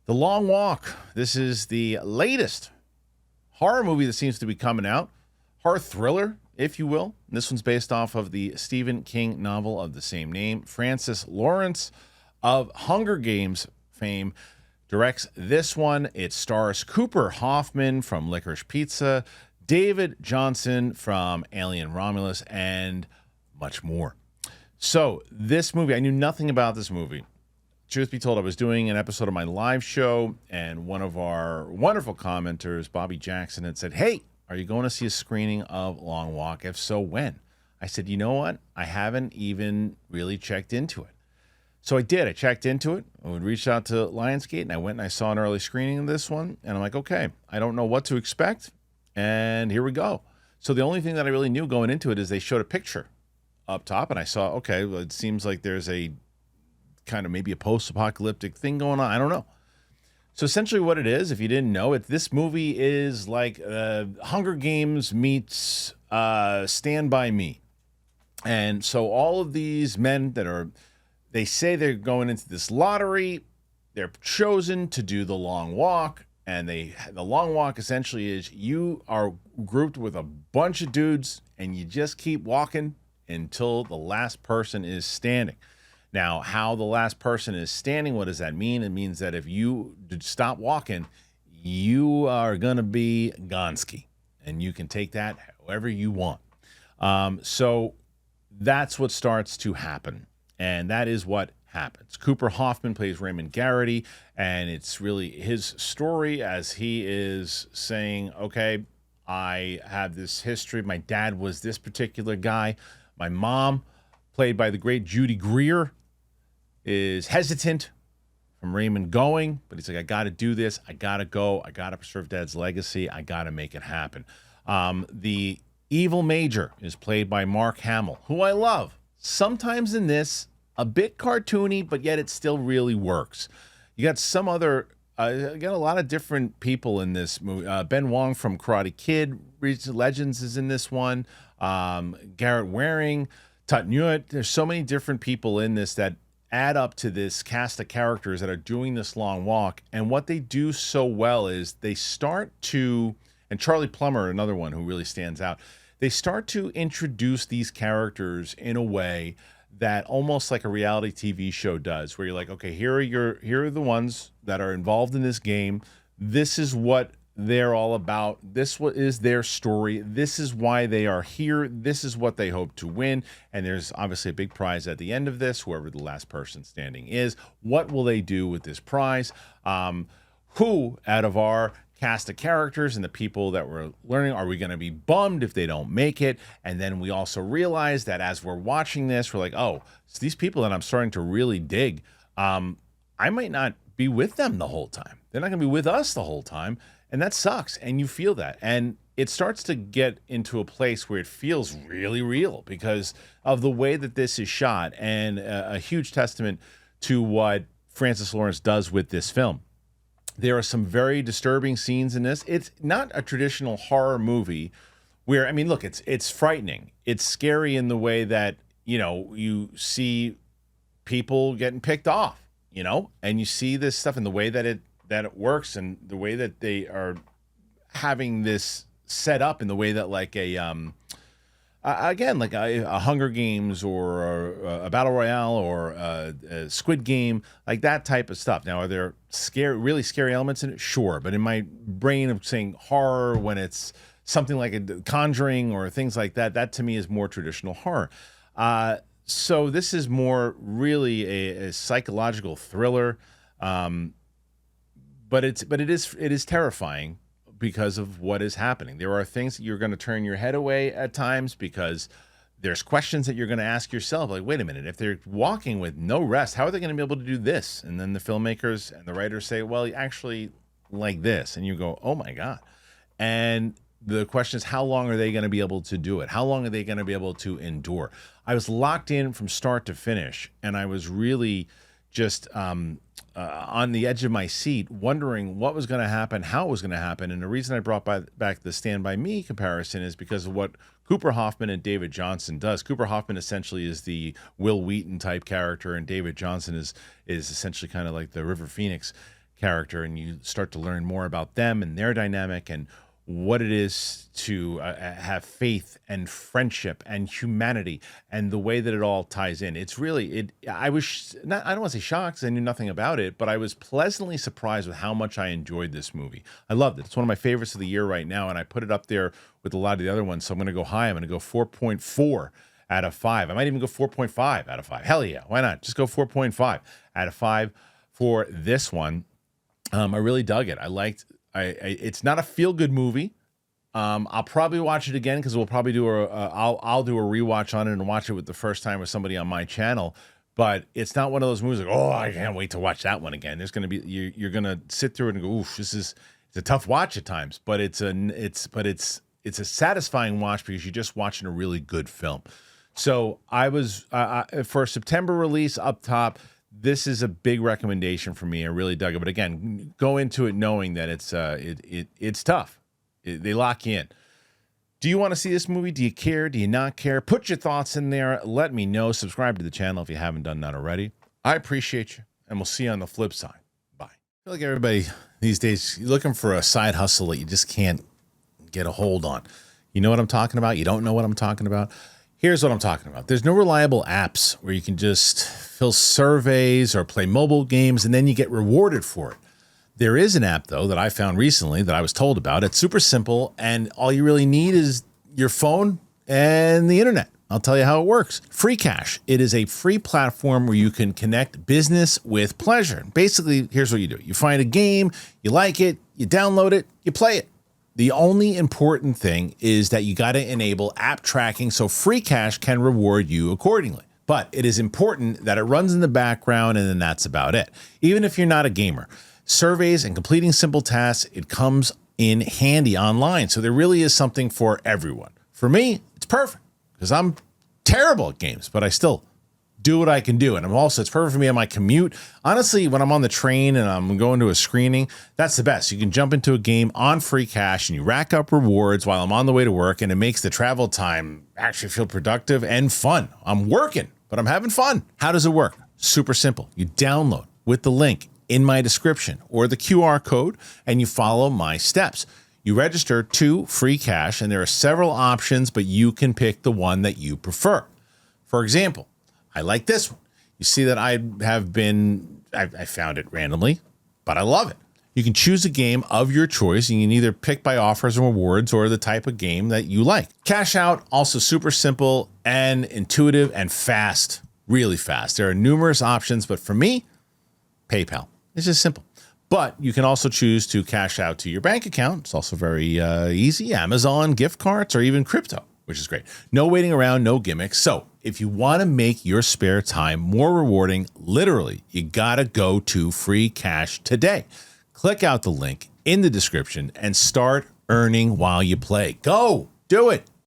The Long Walk. This is the latest horror movie that seems to be coming out. Horror thriller, if you will. This one's based off of the Stephen King novel of the same name. Francis Lawrence of Hunger Games fame directs this one. It stars Cooper Hoffman from Licorice Pizza, David Jonsson from Alien Romulus, and much more. So this movie, I knew nothing about this movie. Truth be told, I was doing an episode of my live show, and one of our wonderful commenters, Bobby Jackson, had said, "Hey, are you going to see a screening of Long Walk? If so, when?" I said, "You know what? I haven't even really checked into it." So I did. I checked into it. I would reach out to Lionsgate, and I went and I saw an early screening of this one, and I'm like, okay, I don't know what to expect, and here we go. So the only thing that I really knew going into it is they showed a picture up top, and I saw, okay, well, it seems like there's a kind of maybe a post-apocalyptic thing going on. I don't know. So essentially what it is, if you didn't know it, this movie is like Hunger Games meets Stand By Me. And so all of these men they say they're going into this lottery, they're chosen to do the long walk, and the long walk essentially is you are grouped with a bunch of dudes and you just keep walking until the last person is standing. Now, how the last person is standing, what does that mean? It means that if you stop walking, you are going to be Gonski, and you can take that however you want. So that's what starts to happen, and that is what happens. Cooper Hoffman plays Raymond Garrity, and it's really his story as he is saying, okay, I have this history. My dad was this particular guy. My mom, played by the great Judy Greer, is hesitant from Raymond going, but he's like, I got to do this. I got to go. I got to preserve Dad's legacy. I got to make it happen. The evil major is played by Mark Hamill, who I love. Sometimes in this, a bit cartoony, but yet it still really works. You got some other, you got a lot of different people in this movie. Ben Wang from Karate Kid, Legends is in this one. Garrett Wareing, Tut Nguyen. There's so many different people in this that add up to this cast of characters that are doing this long walk. And what they do so well is they start to, and Charlie Plummer, another one who really stands out, they start to introduce these characters in a way that almost like a reality TV show does, where you're like, okay, here are the ones that are involved in this game. This is what they're all about. This is their story. This is why they are here. This is what they hope to win. And there's obviously a big prize at the end of this, whoever the last person standing is. What will they do with this prize? Who out of our cast of characters and the people that we're learning, are we going to be bummed if they don't make it? And then we also realize that as we're watching this, we're like, oh, it's these people that I'm starting to really dig. I might not be with them the whole time. They're not going to be with us the whole time. And that sucks. And you feel that. And it starts to get into a place where it feels really real because of the way that this is shot, and a huge testament to what Francis Lawrence does with this film. There are some very disturbing scenes in this. It's not a traditional horror movie where, I mean, look, it's frightening. It's scary in the way that, you know, you see people getting picked off, you know, and you see this stuff in the way that it works, and the way that they are having this set up in the way that like a Hunger Games or a Battle Royale or a Squid Game, like that type of stuff. Now, are there really scary elements in it? Sure. But in my brain of saying horror when it's something like a Conjuring or things like that, that to me is more traditional horror. So this is more really a psychological thriller. But it is terrifying because of what is happening. There are things that you're going to turn your head away at times because there's questions that you're going to ask yourself, like, wait a minute, if they're walking with no rest, how are they going to be able to do this? And then the filmmakers and the writers say, well, actually like this. And you go, oh my God. And the question is, how long are they going to be able to do it? How long are they going to be able to endure? I was locked in from start to finish, and I was really just on the edge of my seat, wondering what was going to happen, how it was going to happen. And the reason I brought back the Stand By Me comparison is because of what Cooper Hoffman and David Jonsson does. Cooper Hoffman essentially is the Will Wheaton type character, and David Jonsson is essentially kind of like the River Phoenix character, and you start to learn more about them and their dynamic and what it is to have faith and friendship and humanity and the way that it all ties in. It's really, I was not, I don't want to say shocked because I knew nothing about it, but I was pleasantly surprised with how much I enjoyed this movie. I loved it. It's one of my favorites of the year right now, and I put it up there with a lot of the other ones. So I'm going to go high. I'm going to go 4.4 out of 5. I might even go 4.5 out of 5. Hell yeah. Why not? Just go 4.5 out of 5 for this one. I really dug it. I liked it's not a feel-good movie. I'll probably watch it again because we'll probably do I'll do a rewatch on it and watch it with the first time with somebody on my channel. But it's not one of those movies like, oh, I can't wait to watch that one again. There's gonna be you're gonna sit through it and go, oof, it's a tough watch at times, but it's a satisfying watch because you're just watching a really good film. So I was for a September release up top. This is a big recommendation for me. I really dug it. But again, go into it knowing that it's tough. They lock you in. Do you want to see this movie? Do you care? Do you not care? Put your thoughts in there. Let me know. Subscribe to the channel if you haven't done that already. I appreciate you, and we'll see you on the flip side. Bye. I feel like everybody these days, you're looking for a side hustle that you just can't get a hold on. You know what I'm talking about? You don't know what I'm talking about? Here's what I'm talking about. There's no reliable apps where you can just fill surveys or play mobile games and then you get rewarded for it. There is an app, though, that I found recently that I was told about. It's super simple, and all you really need is your phone and the internet. I'll tell you how it works. Free Cash. It is a free platform where you can connect business with pleasure. Basically, here's what you do. You find a game, you like it, you download it, you play it. The only important thing is that you got to enable app tracking so Free Cash can reward you accordingly. But it is important that it runs in the background, and then that's about it. Even if you're not a gamer. Surveys and completing simple tasks, it comes in handy online. So there really is something for everyone. For me, it's perfect because I'm terrible at games, but I still do what I can do. And it's perfect for me on my commute. Honestly, when I'm on the train and I'm going to a screening, that's the best. You can jump into a game on Free Cash and you rack up rewards while I'm on the way to work, and it makes the travel time actually feel productive and fun. I'm working, but I'm having fun. How does it work? Super simple. You download with the link in my description or the QR code, and you follow my steps. You register to Free Cash, and there are several options, but you can pick the one that you prefer. For example, I like this one. You see that I found it randomly, but I love it. You can choose a game of your choice, and you can either pick by offers and rewards or the type of game that you like. Cash out, also super simple and intuitive and fast, really fast. There are numerous options, but for me, PayPal. It's just simple. But you can also choose to cash out to your bank account. It's also very easy. Amazon, gift cards, or even crypto, which is great. No waiting around, no gimmicks. So if you want to make your spare time more rewarding, literally, you got to go to Free Cash today. Click out the link in the description and start earning while you play. Go, do it.